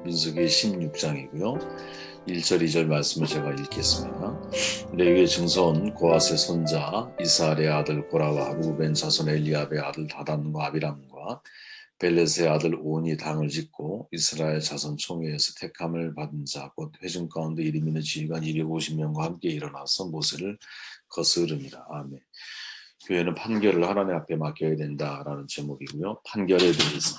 민수기 16장이고요. 1절, 2절 말씀을 제가 읽겠습니다. 레위의 증손 고핫의 손자 이스라엘의 아들 고라와 루벤 자손 엘리압의 아들 다단과 아비람과 벨렛의 아들 온이 당을 짓고 이스라엘 자손 총회에서 택함을 받은 자 곧 회중 가운데 이름 있는 지휘관 250명과 함께 일어나서 모세를 거스르니라. 아멘. 교회는 판결을 하나님 앞에 맡겨야 된다라는 제목이고요. 판결에 대해서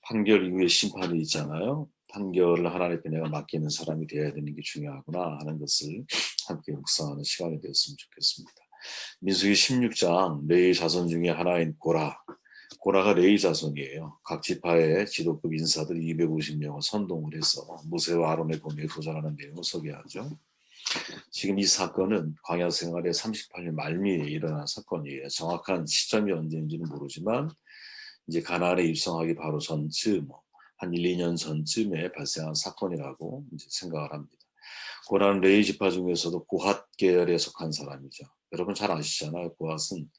판결 이후에 심판이 있잖아요. 판결을 하나님께 내가 맡기는 사람이 되어야 되는 게 중요하구나 하는 것을 함께 묵상하는 시간이 되었으면 좋겠습니다. 민수기 16장 레위 자손 중에 하나인 고라가 레위 자손이에요. 각 지파의 지도급 인사들 250명을 선동을 해서 모세와 아론의 공에 도전하는 내용을 소개하죠. 지금 이 사건은 광야 생활의 38년 말미에 일어난 사건이에요. 정확한 시점이 언제인지는 모르지만 이제 가나안에 입성하기 바로 전쯤 한 1, 2년 전쯤에 발생한 사건이라고 이제 생각을 합니다. 고라는 레위 지파 중에서도 고핫 계열에 속한 사람이죠. 여러분 잘 아시잖아요. 고핫은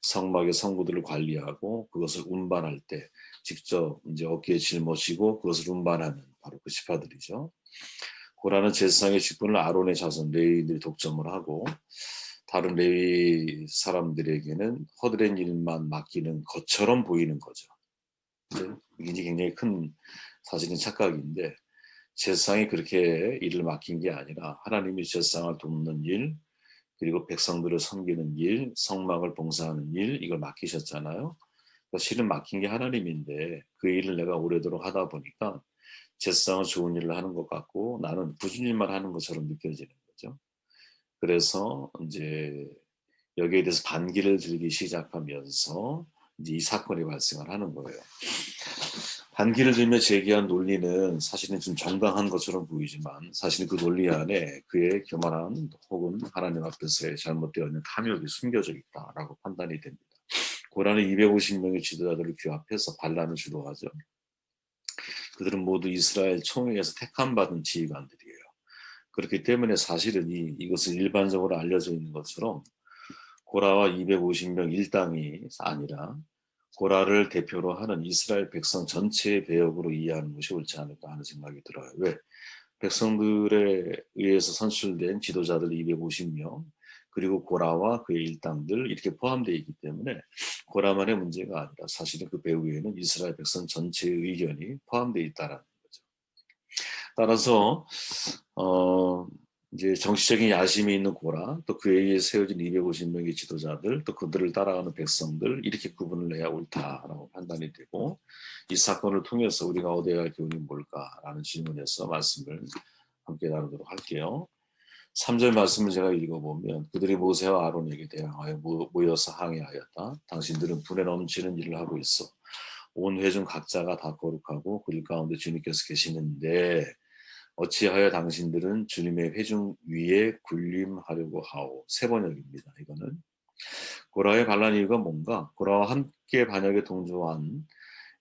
성막의 성구들을 관리하고 그것을 운반할 때 직접 이제 어깨에 짊어지고 그것을 운반하는 바로 그 지파들이죠. 고라는 제사장의 직분을 아론의 자손 레위인들이 독점을 하고 다른 레위 사람들에게는 허드렛 일만 맡기는 것처럼 보이는 거죠. 이게 굉장히 큰 사실은 착각인데 제사장이 그렇게 일을 맡긴 게 아니라 하나님이 제사장을 돕는 일, 그리고 백성들을 섬기는 일, 성막을 봉사하는 일, 이걸 맡기셨잖아요. 실은 맡긴 게 하나님인데 그 일을 내가 오래도록 하다 보니까 제사장은 좋은 일을 하는 것 같고 나는 굳은 일만 하는 것처럼 느껴지는 거죠. 그래서 이제 여기에 대해서 반기를 들기 시작하면서 이제 이 사건이 발생을 하는 거예요. 반기를 들며 제기한 논리는 사실은 좀 정당한 것처럼 보이지만 사실 그 논리 안에 그의 교만한 혹은 하나님 앞에서의 잘못되어 있는 탐욕이 숨겨져 있다라고 판단이 됩니다. 고라는 250명의 지도자들을 규합해서 반란을 주도하죠. 그들은 모두 이스라엘 총회에서 택함받은 지휘관들이에요. 그렇기 때문에 사실은 이것은 일반적으로 알려져 있는 것처럼 고라와 250명 일당이 아니라 고라를 대표로 하는 이스라엘 백성 전체의 배역으로 이해하는 것이 옳지 않을까 하는 생각이 들어요. 왜? 백성들에 의해서 선출된 지도자들 250명 그리고 고라와 그의 일당들 이렇게 포함되어 있기 때문에 고라만의 문제가 아니라 사실은 그 배후에는 이스라엘 백성 전체의 의견이 포함되어 있다는 거죠. 따라서 이제 정치적인 야심이 있는 고라, 또 그에 의해 세워진 250명의 지도자들, 또 그들을 따라가는 백성들 이렇게 구분을 해야 옳다라고 판단이 되고 이 사건을 통해서 우리가 얻어야 할 교훈이 뭘까라는 질문에서 말씀을 함께 나누도록 할게요. 3절 말씀을 제가 읽어보면 그들이 모세와 아론에게 대항하여 모여서 항의하였다. 당신들은 분에 넘치는 일을 하고 있어. 온 회중 각자가 다 거룩하고 그들 가운데 주님께서 계시는데 어찌하여 당신들은 주님의 회중 위에 군림하려고 하오. 세 번역입니다. 이거는 고라의 반란 이유가 뭔가? 고라와 함께 반역에 동조한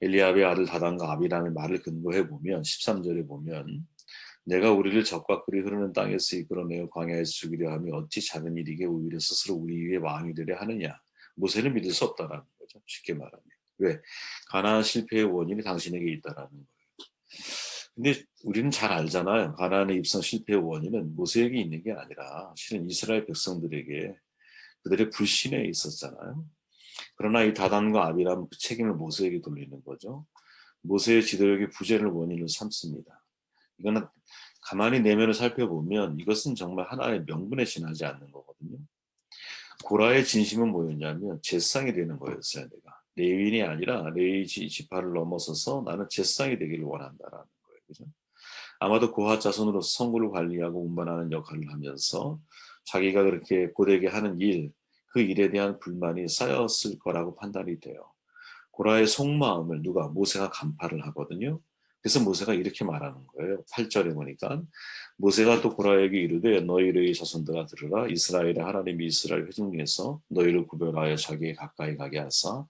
엘리압의 아들 다단과 아비람의 말을 근거해 보면 13절에 보면 내가 우리를 적과 꿀이 흐르는 땅에서 이끌어내어 광야에서 죽이려 하며 어찌 작은 일이게 오히려 스스로 우리 위에 왕이 되려 하느냐. 모세는 믿을 수 없다라는 거죠. 쉽게 말하면. 왜? 가나안 실패의 원인이 당신에게 있다라는 거예요. 근데 우리는 잘 알잖아요. 가나안의 입성 실패의 원인은 모세에게 있는 게 아니라 실은 이스라엘 백성들에게 그들의 불신에 있었잖아요. 그러나 이 다단과 아비람은 그 책임을 모세에게 돌리는 거죠. 모세의 지도력의 부재를 원인을 삼습니다. 이거는 가만히 내면을 살펴보면 이것은 정말 하나의 명분에 지나지 않는 거거든요. 고라의 진심은 뭐였냐면 제사장이 되는 거였어요. 내가 레위인이 아니라 레위 지파를 넘어서서 나는 제사장이 되기를 원한다라는 거예요. 그죠? 아마도 고핫 자손으로서 성구를 관리하고 운반하는 역할을 하면서 자기가 그렇게 고되게 하는 일, 그 일에 대한 불만이 쌓였을 거라고 판단이 돼요. 고라의 속마음을 누가 모세가 간파를 하거든요. 그래서 모세가 이렇게 말하는 거예요. 8절에 보니까 모세가 또 고라에게 이르되 너희의 자손들아 들으라. 이스라엘의 하나님이 이스라엘 회중 중에서 너희를 구별하여 자기에 가까이 가게 하사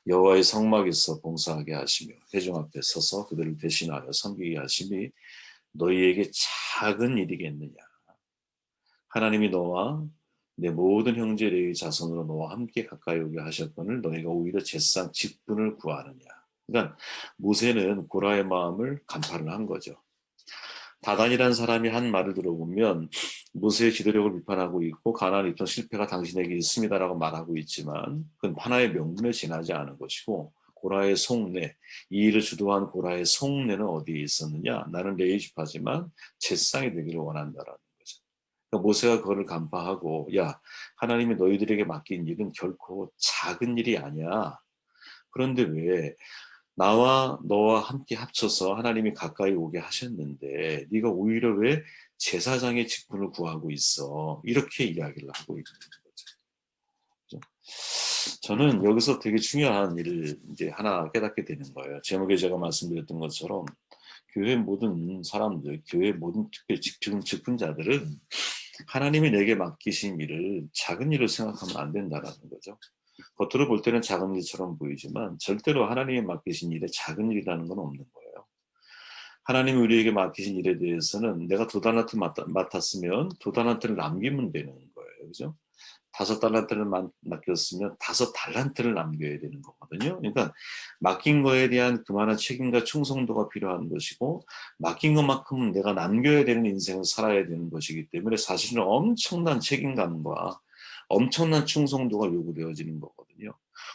여호와의 성막에서 봉사하게 하시며 회중 앞에 서서 그들을 대신하여 섬기게 하심이 너희에게 작은 일이겠느냐. 하나님이 너와 내 모든 형제 레위 자손으로 너와 함께 가까이 오게 하셨거늘 너희가 오히려 제사장 직분을 구하느냐. 그러니까 모세는 고라의 마음을 간파를 한 거죠. 다단이라는 사람이 한 말을 들어보면 모세의 지도력을 비판하고 있고 가나안 입성 실패가 당신에게 있습니다라고 말하고 있지만 그건 하나의 명분에 지나지 않은 것이고 고라의 속내, 이 일을 주도한 고라의 속내는 어디에 있었느냐? 나는 레위 지파지만 제사장이 되기를 원한다라는 거죠. 그러니까 모세가 그거를 간파하고 야, 하나님이 너희들에게 맡긴 일은 결코 작은 일이 아니야. 그런데 왜 나와 너와 함께 합쳐서 하나님이 가까이 오게 하셨는데 네가 오히려 왜 제사장의 직분을 구하고 있어? 이렇게 이야기를 하고 있는 거죠. 그죠? 저는 여기서 되게 중요한 일을 이제 하나 깨닫게 되는 거예요. 제목에 제가 말씀드렸던 것처럼 교회 모든 사람들, 교회 모든 특별 직분자들은 하나님이 내게 맡기신 일을 작은 일로 생각하면 안 된다라는 거죠. 겉으로 볼 때는 작은 일처럼 보이지만 절대로 하나님이 맡기신 일에 작은 일이라는 건 없는 거예요. 하나님이 우리에게 맡기신 일에 대해서는 내가 두 달란트 맡았으면 두 달란트를 남기면 되는 거예요. 그죠? 다섯 달란트를 맡겼으면 다섯 달란트를 남겨야 되는 거거든요. 그러니까 맡긴 거에 대한 그만한 책임과 충성도가 필요한 것이고 맡긴 것만큼은 내가 남겨야 되는 인생을 살아야 되는 것이기 때문에 사실은 엄청난 책임감과 엄청난 충성도가 요구되어지는 거거든요.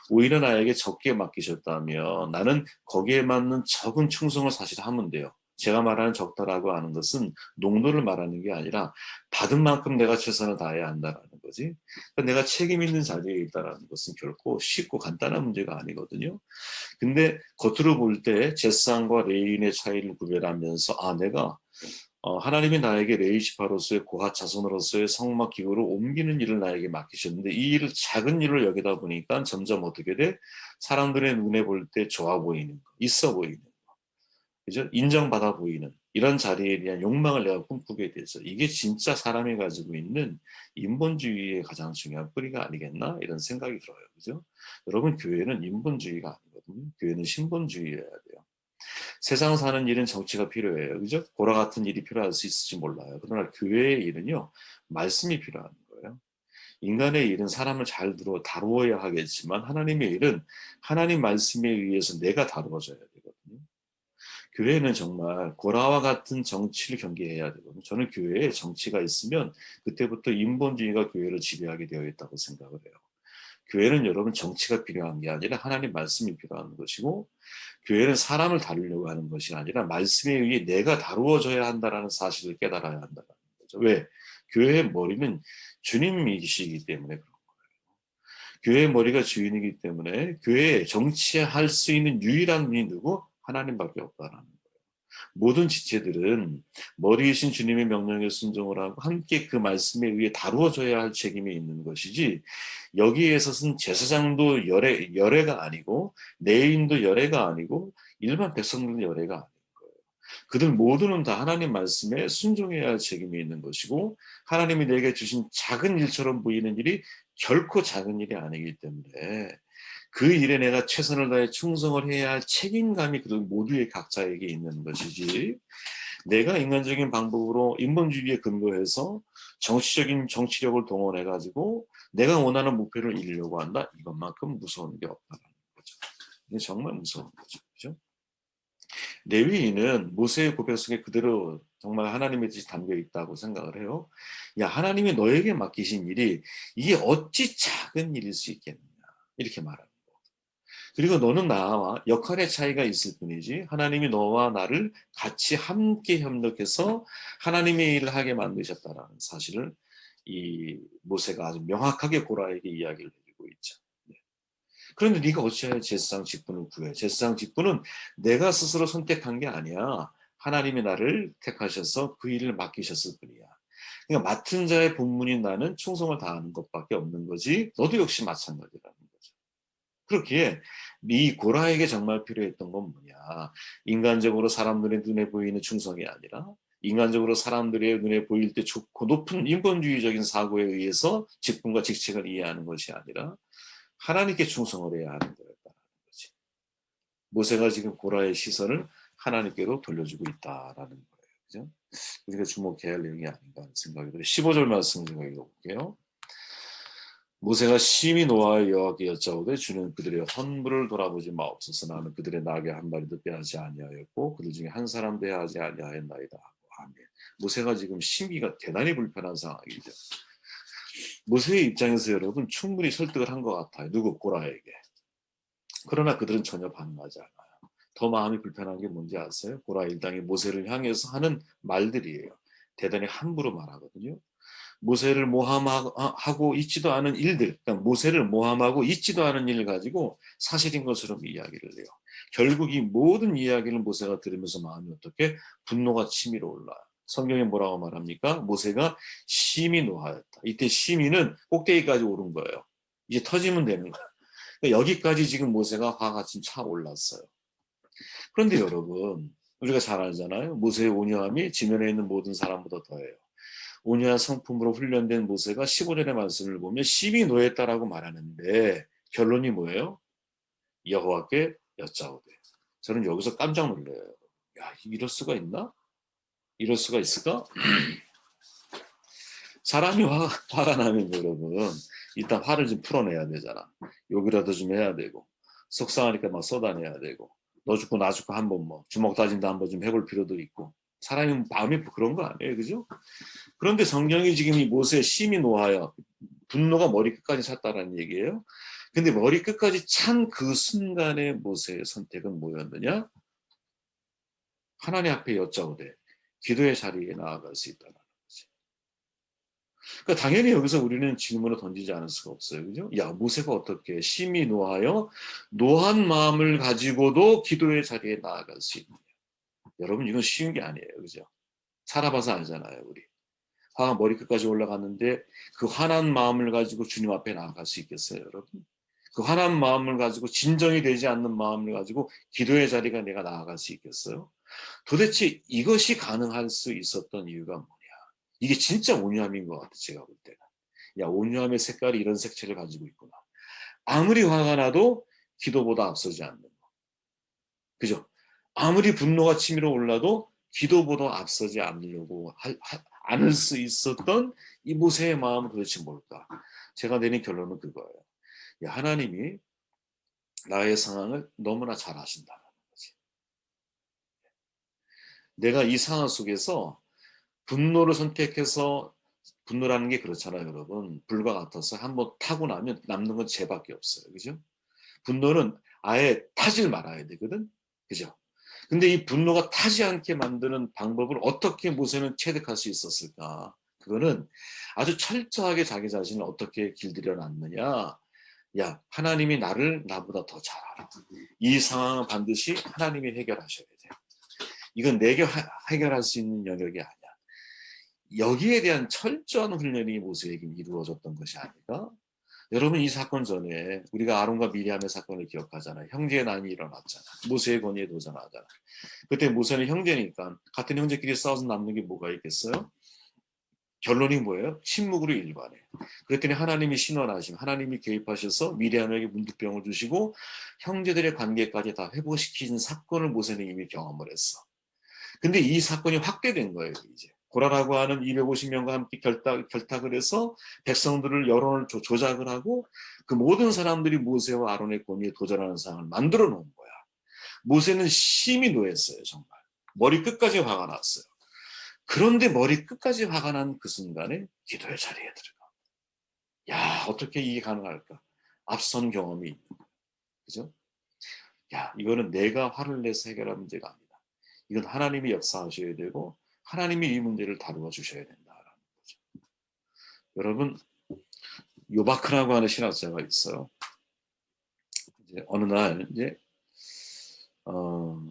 오히려 나에게 적게 맡기셨다면 나는 거기에 맞는 적은 충성을 사실 하면 돼요. 제가 말하는 적다라고 하는 것은 농도를 말하는 게 아니라 받은 만큼 내가 최선을 다해야 한다라는 거지. 그러니까 내가 책임 있는 자리에 있다라는 것은 결코 쉽고 간단한 문제가 아니거든요. 근데 겉으로 볼 때 제사장과 레위인의 차이를 구별하면서 아 내가 하나님이 나에게 레위 지파로서의 고핫 자손으로서의 성막 기구를 옮기는 일을 나에게 맡기셨는데 이 일을 작은 일로 여기다 보니까 점점 어떻게 돼? 사람들의 눈에 볼 때 좋아 보이는 거, 있어 보이는 거, 그죠? 인정받아 보이는 이런 자리에 대한 욕망을 내가 꿈꾸게 돼서 이게 진짜 사람이 가지고 있는 인본주의의 가장 중요한 뿌리가 아니겠나 이런 생각이 들어요. 그죠? 여러분 교회는 인본주의가 아니거든요. 교회는 신본주의여야 돼요. 세상 사는 일은 정치가 필요해요. 그죠? 고라 같은 일이 필요할 수 있을지 몰라요. 그러나 교회의 일은요, 말씀이 필요한 거예요. 인간의 일은 사람을 잘 다루어야 하겠지만 하나님의 일은 하나님 말씀에 의해서 내가 다루어져야 되거든요. 교회는 정말 고라와 같은 정치를 경계해야 되거든요. 저는 교회에 정치가 있으면 그때부터 인본주의가 교회를 지배하게 되어 있다고 생각을 해요. 교회는 여러분 정치가 필요한 게 아니라 하나님 말씀이 필요한 것이고 교회는 사람을 다루려고 하는 것이 아니라 말씀에 의해 내가 다루어져야 한다는 사실을 깨달아야 한다는 거죠. 왜? 교회의 머리는 주님이시기 때문에 그런 거예요. 교회의 머리가 주인이기 때문에 교회에 정치할 수 있는 유일한 분이 누구? 하나님밖에 없다라는 거예요. 모든 지체들은 머리이신 주님의 명령에 순종을 하고 함께 그 말씀에 의해 다루어져야 할 책임이 있는 것이지 여기에 있어서는 제사장도 열애가 아니고 레위인도 열애가 아니고 일반 백성들은 열애가 아닌 거예요. 그들 모두는 다 하나님 말씀에 순종해야 할 책임이 있는 것이고 하나님이 내게 주신 작은 일처럼 보이는 일이 결코 작은 일이 아니기 때문에 그 일에 내가 최선을 다해 충성을 해야 할 책임감이 그들 모두의 각자에게 있는 것이지 내가 인간적인 방법으로 인본주의에 근거해서 정치적인 정치력을 동원해 가지고 내가 원하는 목표를 이루려고 한다. 이것만큼 무서운 게 없다는 거죠. 이게 정말 무서운 거죠. 그죠? 레위인은 모세의 고백 속에 그대로 정말 하나님의 뜻이 담겨 있다고 생각을 해요. 야, 하나님이 너에게 맡기신 일이 이게 어찌 작은 일일 수 있겠느냐. 이렇게 말합니다. 그리고 너는 나와 역할의 차이가 있을 뿐이지 하나님이 너와 나를 같이 함께 협력해서 하나님의 일을 하게 만드셨다라는 사실을 이 모세가 아주 명확하게 고라에게 이야기를 해주고 있죠. 네. 그런데 네가 어찌하여 제사장 직분을 구해? 제사장 직분은 내가 스스로 선택한 게 아니야. 하나님이 나를 택하셔서 그 일을 맡기셨을 뿐이야. 그러니까 맡은 자의 본분인 나는 충성을 다하는 것밖에 없는 거지. 너도 역시 마찬가지라는 거죠. 그렇기에 이 고라에게 정말 필요했던 건 뭐냐? 인간적으로 사람들의 눈에 보이는 충성이 아니라 인간적으로 사람들의 눈에 보일 때 좋고 높은 인본주의적인 사고에 의해서 직분과 직책을 이해하는 것이 아니라 하나님께 충성을 해야 하는 거였다는 거지. 모세가 지금 고라의 시선을 하나님께로 돌려주고 있다라는 거예요. 그죠? 우리가 주목해야 할 내용이 아닌가 하는 생각이 들어요. 15절 말씀 좀 읽어볼게요. 모세가 심히 노하여 여호와께 여짜오되 주는 그들의 헌물을 돌아보지 마옵소서. 나는 그들의 나귀 한 마리도 빼앗지 아니하였고 그들 중에 한 사람도 해하지 아니하였나이다. 아멘. 모세가 지금 심기가 대단히 불편한 상황이죠. 모세의 입장에서 여러분 충분히 설득을 한 것 같아요. 누구? 고라에게. 그러나 그들은 전혀 반응하지 않아요. 더 마음이 불편한 게 뭔지 아세요? 고라 일당이 모세를 향해서 하는 말들이에요. 대단히 함부로 말하거든요. 모세를 모함하고 있지도 않은 일들, 그러니까 모세를 모함하고 있지도 않은 일을 가지고 사실인 것처럼 이야기를 해요. 결국 이 모든 이야기를 모세가 들으면서 마음이 어떻게 분노가 치밀어 올라요. 성경에 뭐라고 말합니까? 모세가 심히 노하였다. 이때 심히는 꼭대기까지 오른 거예요. 이제 터지면 되는 거예요. 그러니까 여기까지 지금 모세가 화가 지금 차 올랐어요. 그런데 여러분, 우리가 잘 알잖아요. 모세의 온유함이 지면에 있는 모든 사람보다 더해요. 온유한 성품으로 훈련된 모세가 15절의 말씀을 보면 심히 노했다라고 말하는데 결론이 뭐예요? 여호와께 여짜오되. 저는 여기서 깜짝 놀라요. 야, 이럴 수가 있나? 이럴 수가 있을까? 사람이 화가 나면 여러분 일단 화를 좀 풀어내야 되잖아. 욕이라도 좀 해야 되고 속상하니까 막 쏟아내야 되고 너 죽고 나 죽고 한번 뭐 주먹 다짐도 한번 좀 해볼 필요도 있고 사람이 마음이 그런 거 아니에요, 그죠? 그런데 성경이 지금 이 모세의 심히 노하여 분노가 머리 끝까지 찼다라는 얘기예요. 근데 머리 끝까지 찬 그 순간에 모세의 선택은 뭐였느냐? 하나님 앞에 여짜오되 기도의 자리에 나아갈 수 있다는 거지. 그러니까 당연히 여기서 우리는 질문을 던지지 않을 수가 없어요. 그죠? 야, 모세가 어떻게 심히 노하여 노한 마음을 가지고도 기도의 자리에 나아갈 수 있느냐? 여러분 이건 쉬운 게 아니에요. 그죠? 살아봐서 알잖아요, 우리. 화가 머리끝까지 올라갔는데 그 화난 마음을 가지고 주님 앞에 나아갈 수 있겠어요, 여러분? 그 화난 마음을 가지고 진정이 되지 않는 마음을 가지고 기도의 자리가 내가 나아갈 수 있겠어요? 도대체 이것이 가능할 수 있었던 이유가 뭐냐? 이게 진짜 온유함인 것 같아요, 제가 볼 때는. 야, 온유함의 색깔이 이런 색채를 가지고 있구나. 아무리 화가 나도 기도보다 앞서지 않는 거. 그죠? 아무리 분노가 치밀어 올라도 기도보다 앞서지 않으려고 않을 수 있었던 이 모세의 마음은 도대체 뭘까? 제가 내린 결론은 그거예요. 야, 하나님이 나의 상황을 너무나 잘 아신다는 거지. 내가 이 상황 속에서 분노를 선택해서 분노라는 게 그렇잖아요, 여러분. 불과 같아서 한번 타고 나면 남는 건 죄밖에 없어요. 그죠? 분노는 아예 타질 말아야 되거든. 그죠? 근데 이 분노가 타지 않게 만드는 방법을 어떻게 모세는 체득할 수 있었을까? 그거는 아주 철저하게 자기 자신을 어떻게 길들여 놨느냐. 야, 하나님이 나를 나보다 더 잘 알아. 이 상황은 반드시 하나님이 해결하셔야 돼요. 이건 내가 해결할 수 있는 영역이 아니야. 여기에 대한 철저한 훈련이 모세에게 이루어졌던 것이 아닐까? 여러분 이 사건 전에 우리가 아론과 미리암의 사건을 기억하잖아요. 형제의 난이 일어났잖아. 모세의 권위에 도전하잖아. 그때 모세는 형제니까 같은 형제끼리 싸워서 남는 게 뭐가 있겠어요? 결론이 뭐예요? 침묵으로 일관해. 그랬더니 하나님이 신원하시면 하나님이 개입하셔서 미리암에게 문득병을 주시고 형제들의 관계까지 다 회복시키는 사건을 모세는 이미 경험을 했어. 근데 이 사건이 확대된 거예요, 이제. 고라라고 하는 250명과 함께 결탁을 해서 백성들을 여론을 조작을 하고 그 모든 사람들이 모세와 아론의 권위에 도전하는 상황을 만들어 놓은 거야. 모세는 심히 노했어요, 정말. 머리 끝까지 화가 났어요. 그런데 머리 끝까지 화가 난 그 순간에 기도의 자리에 들어가. 야, 어떻게 이게 가능할까? 앞선 경험이 있는 거야. 그죠? 야, 이거는 내가 화를 내서 해결할 문제가 아니다. 이건 하나님이 역사하셔야 되고 하나님이 이 문제를 다루어 주셔야 된다라는 거죠. 여러분, 요바크라고 하는 신학자가 있어요. 이제 어느 날 이제 어,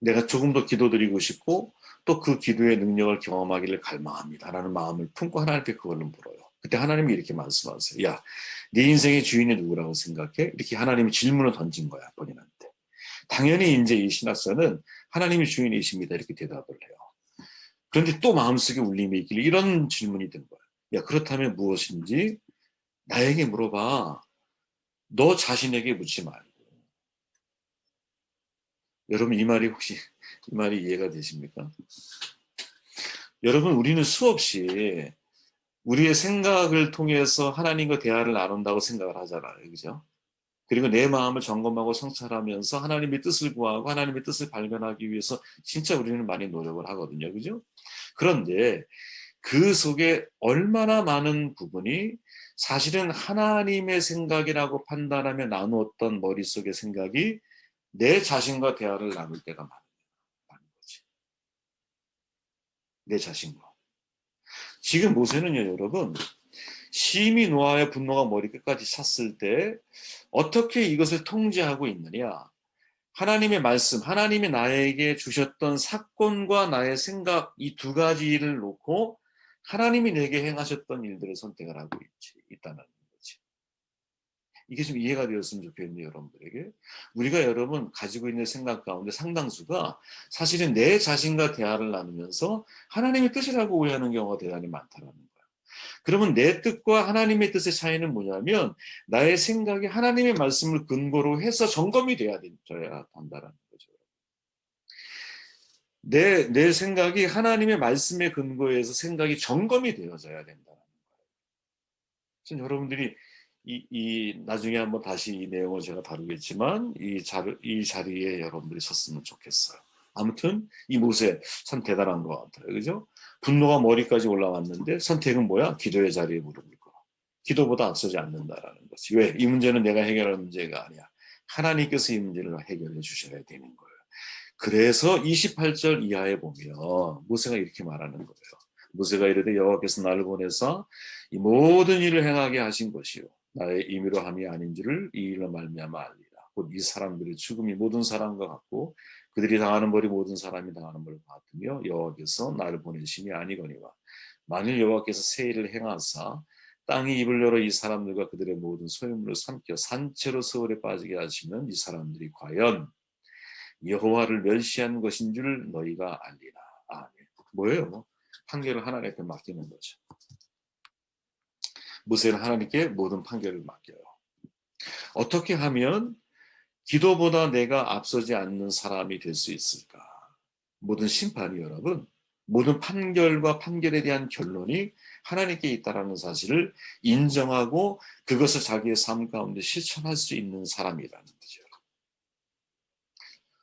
내가 조금 더 기도드리고 싶고 또 그 기도의 능력을 경험하기를 갈망합니다라는 마음을 품고 하나님께 그걸로 물어요. 그때 하나님이 이렇게 말씀하세요. 야, 네 인생의 주인이 누구라고 생각해? 이렇게 하나님이 질문을 던진 거야, 본인한테. 당연히 이제 이 신학자는 하나님이 주인이십니다. 이렇게 대답을 해요. 그런데 또 마음속에 울림이 있길래 이런 질문이 든 거야. 야, 그렇다면 무엇인지 나에게 물어봐. 너 자신에게 묻지 말고. 여러분 이 말이 혹시 이 말이 이해가 되십니까? 여러분 우리는 수없이 우리의 생각을 통해서 하나님과 대화를 나눈다고 생각을 하잖아요. 그죠? 그리고 내 마음을 점검하고 성찰하면서 하나님의 뜻을 구하고 하나님의 뜻을 발견하기 위해서 진짜 우리는 많이 노력을 하거든요. 그죠? 그런데 그 속에 얼마나 많은 부분이 사실은 하나님의 생각이라고 판단하며 나누었던 머릿속의 생각이 내 자신과 대화를 나눌 때가 많은 거지. 내 자신과. 지금 모세는요, 여러분, 심히 노아의 분노가 머리끝까지 찼을 때 어떻게 이것을 통제하고 있느냐? 하나님의 말씀, 하나님이 나에게 주셨던 사건과 나의 생각 이 두 가지를 놓고 하나님이 내게 행하셨던 일들을 선택을 하고 있다는 거지. 이게 좀 이해가 되었으면 좋겠네요, 여러분들에게. 우리가 여러분 가지고 있는 생각 가운데 상당수가 사실은 내 자신과 대화를 나누면서 하나님의 뜻이라고 오해하는 경우가 대단히 많다라는 거예요. 그러면 내 뜻과 하나님의 뜻의 차이는 뭐냐면 나의 생각이 하나님의 말씀을 근거로 해서 점검이 돼야 한다라는 거죠. 내 생각이 하나님의 말씀에 근거해서 생각이 점검이 되어져야 된다는 거예요. 그래서 여러분들이 나중에 한번 다시 이 내용을 제가 다루겠지만 이 자리에 여러분들이 섰으면 좋겠어요. 아무튼 이 모세 참 대단한 것 같아요. 그죠? 분노가 머리까지 올라왔는데 선택은 뭐야? 기도의 자리에 무릎을 꿇어. 기도보다 앞서지 않는다라는 거지. 왜? 이 문제는 내가 해결할 문제가 아니야. 하나님께서 이 문제를 해결해 주셔야 되는 거예요. 그래서 28절 이하에 보면 모세가 이렇게 말하는 거예요. 모세가 이르되 여호와께서 나를 보내사 이 모든 일을 행하게 하신 것이요 나의 임의로 함이 아닌 줄을 이 일로 말미암아 알리라. 곧 이 사람들의 죽음이 모든 사람과 같고 그들이 당하는 벌이 모든 사람이 당하는 벌과 같으며 여호와께서 나를 보내심이 아니거니와 만일 여호와께서 새 일을 행하사 땅이 입을 열어 이 사람들과 그들의 모든 소유물을 삼켜 산채로 서울에 빠지게 하시면 이 사람들이 과연 여호와를 멸시한 것인 줄 너희가 알리라. 아멘. 뭐예요? 뭐 판결을 하나님께 맡기는 거죠. 모세는 하나님께 모든 판결을 맡겨요. 어떻게 하면 기도보다 내가 앞서지 않는 사람이 될 수 있을까? 모든 심판이 여러분, 모든 판결과 판결에 대한 결론이 하나님께 있다라는 사실을 인정하고 그것을 자기의 삶 가운데 실천할 수 있는 사람이라는 거죠.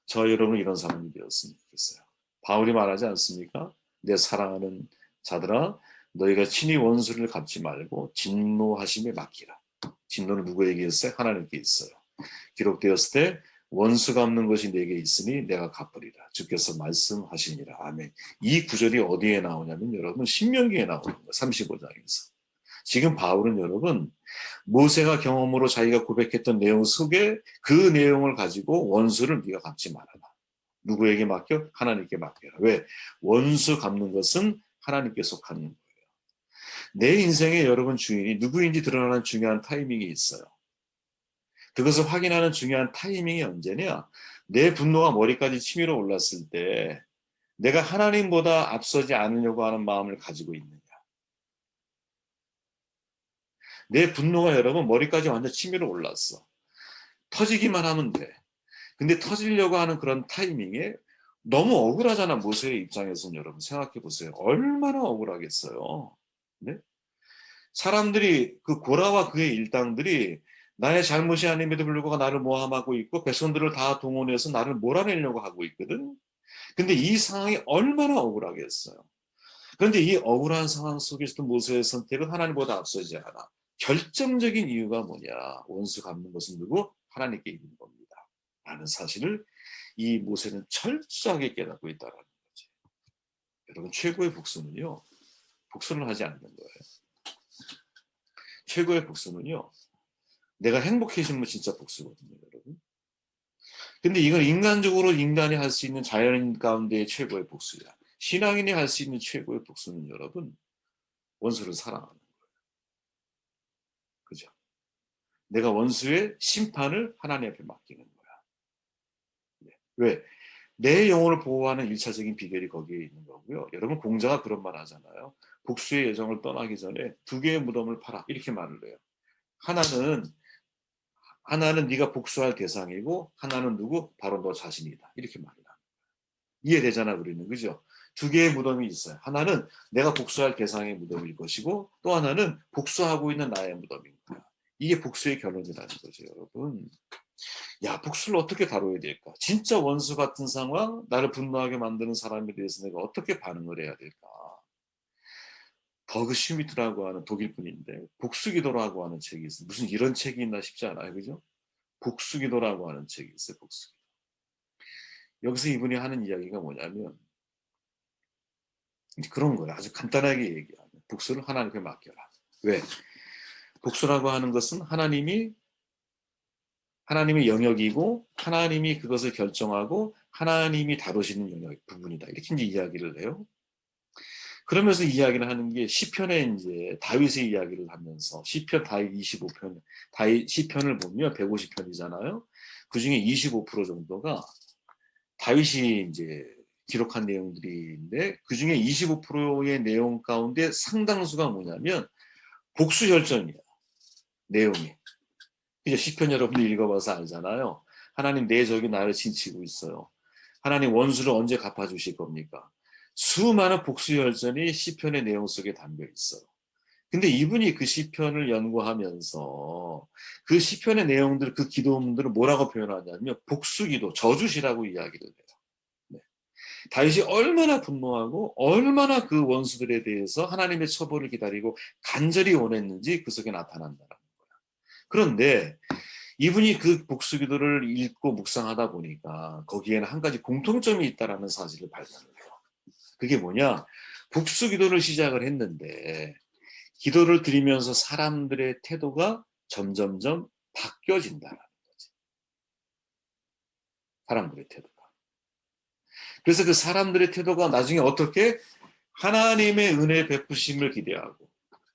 저 여러분 이런 사람이 되었으면 좋겠어요. 바울이 말하지 않습니까? 내 사랑하는 자들아 너희가 친히 원수를 갚지 말고 진노하심에 맡기라. 진노는 누구에게 있어요? 하나님께 있어요. 기록되었을 때 원수 갚는 것이 내게 있으니 내가 갚으리라. 주께서 말씀하시니라. 아멘. 이 구절이 어디에 나오냐면 여러분 신명기에 나오는 거예요. 35장에서. 지금 바울은 여러분 모세가 경험으로 자기가 고백했던 내용 속에 그 내용을 가지고 원수를 네가 갚지 말아라. 누구에게 맡겨? 하나님께 맡겨라. 왜? 원수 갚는 것은 하나님께 속하는 거예요. 내 인생에 여러분 주인이 누구인지 드러나는 중요한 타이밍이 있어요. 그것을 확인하는 중요한 타이밍이 언제냐? 내 분노가 머리까지 치밀어 올랐을 때 내가 하나님보다 앞서지 않으려고 하는 마음을 가지고 있느냐. 내 분노가 여러분 머리까지 완전 치밀어 올랐어. 터지기만 하면 돼. 근데 터지려고 하는 그런 타이밍에 너무 억울하잖아. 모세의 입장에서는 여러분 생각해 보세요. 얼마나 억울하겠어요. 네? 사람들이 그 고라와 그의 일당들이 나의 잘못이 아님에도 불구하고 나를 모함하고 있고 백성들을 다 동원해서 나를 몰아내려고 하고 있거든. 근데 이 상황이 얼마나 억울하겠어요. 그런데 이 억울한 상황 속에서도 모세의 선택은 하나님보다 앞서지 않아. 결정적인 이유가 뭐냐. 원수 갚는 것은 누구? 하나님께 있는 겁니다. 라는 사실을 이 모세는 철저하게 깨닫고 있다는 거지. 여러분 최고의 복수는요. 복수를 하지 않는 거예요. 최고의 복수는요. 내가 행복해지면 진짜 복수거든요. 여러분. 근데 이건 인간적으로 인간이 할 수 있는 자연 가운데의 최고의 복수야. 신앙인이 할 수 있는 최고의 복수는 여러분 원수를 사랑하는 거예요. 그죠? 내가 원수의 심판을 하나님 앞에 맡기는 거야. 네. 왜? 내 영혼을 보호하는 일차적인 비결이 거기에 있는 거고요. 여러분 공자가 그런 말 하잖아요. 복수의 예정을 떠나기 전에 두 개의 무덤을 팔아 이렇게 말을 해요. 하나는 네가 복수할 대상이고 하나는 누구? 바로 너 자신이다. 이렇게 말을 합니다. 이해되잖아 우리는. 그죠? 두 개의 무덤이 있어요. 하나는 내가 복수할 대상의 무덤일 것이고 또 하나는 복수하고 있는 나의 무덤인 거야. 이게 복수의 결론이라는 거죠, 여러분. 야, 복수를 어떻게 다뤄야 될까? 진짜 원수 같은 상황, 나를 분노하게 만드는 사람에 대해서 내가 어떻게 반응을 해야 될까? 버그 슈미트라고 하는 독일 분인데 복수기도라고 하는 책이 있어요. 무슨 이런 책이 있나 싶지 않아요, 그죠? 복수기도라고 하는 책이 있어요. 복수기도. 여기서 이분이 하는 이야기가 뭐냐면 그런 거예요. 아주 간단하게 얘기하면 복수를 하나님께 맡겨라. 왜? 복수라고 하는 것은 하나님의 영역이고 하나님이 그것을 결정하고 하나님이 다루시는 영역 부분이다. 이렇게 이제 이야기를 해요. 그러면서 이야기를 하는 게 시편의 이제 다윗의 이야기를 하면서 시편 다윗 25편, 다윗 시편을 보면 150편이잖아요. 그 중에 25% 정도가 다윗이 이제 기록한 내용들인데 그 중에 25%의 내용 가운데 상당수가 뭐냐면 복수 결전이야. 내용이. 이제 시편 여러분들 읽어봐서 알잖아요. 하나님 내 적이 나를 진치고 있어요. 하나님 원수를 언제 갚아주실 겁니까? 수많은 복수 열전이 시편의 내용 속에 담겨 있어요. 근데 이분이 그 시편을 연구하면서 그 시편의 내용들, 그 기도문들을 뭐라고 표현하냐면 복수기도, 저주시라고 이야기를 해요. 네. 다윗이 얼마나 분노하고 얼마나 그 원수들에 대해서 하나님의 처벌을 기다리고 간절히 원했는지 그 속에 나타난다는 거야. 그런데 이분이 그 복수기도를 읽고 묵상하다 보니까 거기에는 한 가지 공통점이 있다라는 사실을 발견을 해요. 그게 뭐냐? 복수기도를 시작을 했는데 기도를 드리면서 사람들의 태도가 점점점 바뀌어진다라는 거지. 사람들의 태도가. 그래서 그 사람들의 태도가 나중에 어떻게 하나님의 은혜 베푸심을 기대하고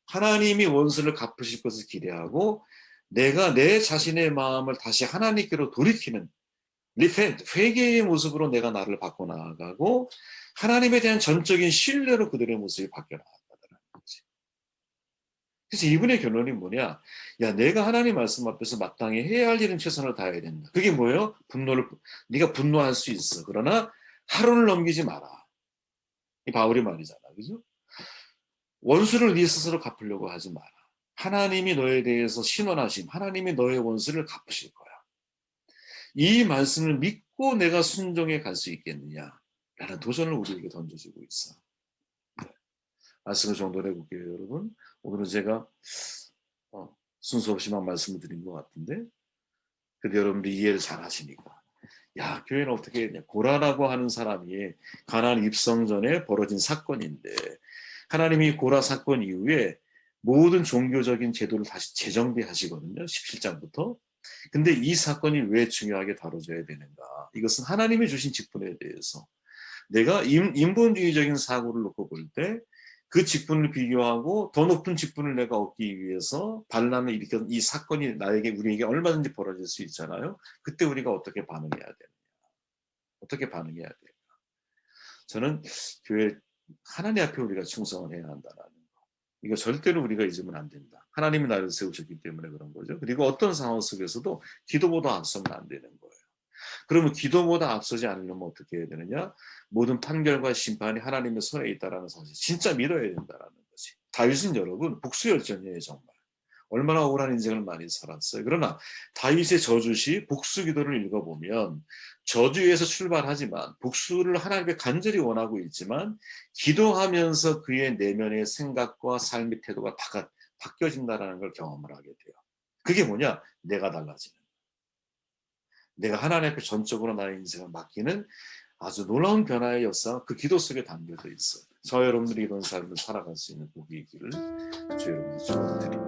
하나님이 원수를 갚으실 것을 기대하고 내가 내 자신의 마음을 다시 하나님께로 돌이키는 리펜트, 회개의 모습으로 내가 나를 바꿔 나아가고 하나님에 대한 전적인 신뢰로 그들의 모습이 바뀌어 나간다는 거지. 그래서 이분의 결론이 뭐냐? 야, 내가 하나님 말씀 앞에서 마땅히 해야 할 일은 최선을 다해야 된다. 그게 뭐예요? 네가 분노할 수 있어. 그러나 하루를 넘기지 마라. 이 바울의 말이잖아. 그죠? 원수를 네 스스로 갚으려고 하지 마라. 하나님이 너에 대해서 신원하심, 하나님이 너의 원수를 갚으실 거야. 이 말씀을 믿고 내가 순종해 갈 수 있겠느냐? 라는 도전을 우리에게 던져주고 있어. 네. 말씀을 정돈해 볼게요, 여러분. 오늘은 제가 순서 없이만 말씀을 드린 것 같은데, 근데 여러분들이 이해를 잘 하시니까. 야, 교회는 어떻게 했냐. 고라라고 하는 사람이 가나안 입성 전에 벌어진 사건인데, 하나님이 고라 사건 이후에 모든 종교적인 제도를 다시 재정비하시거든요. 17장부터. 근데 이 사건이 왜 중요하게 다뤄져야 되는가? 이것은 하나님이 주신 직분에 대해서 내가 인본주의적인 사고를 놓고 볼 때 그 직분을 비교하고 더 높은 직분을 내가 얻기 위해서 반란을 일으켰던 이 사건이 우리에게 얼마든지 벌어질 수 있잖아요. 그때 우리가 어떻게 반응해야 되느냐? 어떻게 반응해야 될까? 저는 교회 하나님 앞에 우리가 충성을 해야 한다는 거. 이거 절대로 우리가 잊으면 안 된다. 하나님이 나를 세우셨기 때문에 그런 거죠. 그리고 어떤 상황 속에서도 기도보다 앞서면 안 되는 거예요. 그러면 기도보다 앞서지 않으려면 어떻게 해야 되느냐? 모든 판결과 심판이 하나님의 손에 있다는 사실 진짜 믿어야 된다는 거지. 다윗은 여러분 복수열전이에요 정말. 얼마나 억울한 인생을 많이 살았어요. 그러나 다윗의 저주시 복수기도를 읽어보면 저주에서 출발하지만 복수를 하나님께 간절히 원하고 있지만 기도하면서 그의 내면의 생각과 삶의 태도가 바뀌어진다는 걸 경험을 하게 돼요. 그게 뭐냐? 내가 달라지는. 내가 하나님 앞에 전적으로 나의 인생을 맡기는 아주 놀라운 변화의 역사가 그 기도 속에 담겨져 있어요. 저 여러분들이 이런 삶을 살아갈 수 있는 복이 있기를 주 여러분들 축원드립니다.